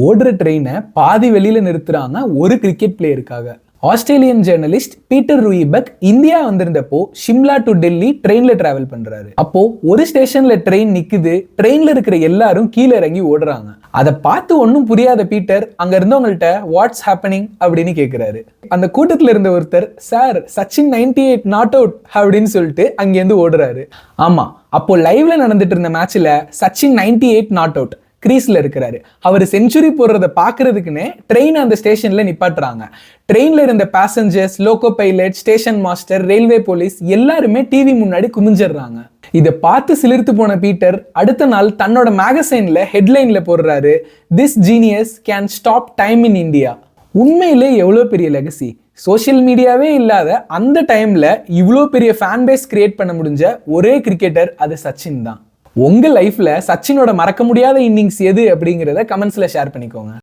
ஓடுற ட்ரெயினை பாதி வெளியில நிறுத்துறாங்க ஒரு கிரிக்கெட் பிளேயருக்காக. Australian journalist Peter Roebuck India வந்திருந்தப்போ ஷிம்லா டு டெல்லி ட்ரெயின்ல டிராவல் பண்றாரு. அப்போ ஒரு ஸ்டேஷன்ல ட்ரெயின் நிக்குது, ட்ரெயின்ல இருக்கிற எல்லாரும் கீழே இறங்கி ஓடுறாங்க. அதை பார்த்து ஒன்னும் புரியாத பீட்டர் அங்க இருந்தவங்கள்ட்ட வாட்ஸ் ஹேப்பனிங் அப்படின்னு கேட்கிறாரு. அந்த கூட்டத்துல இருந்த ஒருத்தர், சார் சச்சின் 98 நாட் அவுட் அப்படின்னு சொல்லிட்டு அங்கேருந்து ஓடுறாரு. ஆமா, அப்போ லைவ்ல நடந்துட்டு இருந்த மேட்ச்ல சச்சின் 98 நாட் அவுட் கிரீஸ்ல இருக்கிறாரு. அவர் செஞ்சுரி போடுறத பாக்குறதுக்குன்னு ட்ரெயின் அந்த ஸ்டேஷன்ல நிப்பாட்டுறாங்க. ட்ரெயின்ல இருந்த passengers, loco pilot, station master, railway police எல்லாருமே டிவி முன்னாடி குமிஞ்சிடுறாங்க. இதை பார்த்து சிலிர்த்து போன பீட்டர் அடுத்த நாள் தன்னோட மேகசைன்ல ஹெட்லைன்ல போடுறாரு, this genius can stop time in India. உண்மையிலே எவ்வளோ பெரிய லெகசி. சோஷியல் மீடியாவே இல்லாத அந்த டைம்ல இவ்வளோ பெரிய ஃபேன் பேஸ் கிரியேட் பண்ண முடிஞ்ச ஒரே கிரிக்கெட்டர் அது சச்சின் தான். உங்க லைஃப்ல சச்சினோட மறக்க முடியாத இன்னிங்ஸ் எது அப்படிங்கிறத கமெண்ட்ஸ்ல ஷேர் பண்ணிக்கோங்க.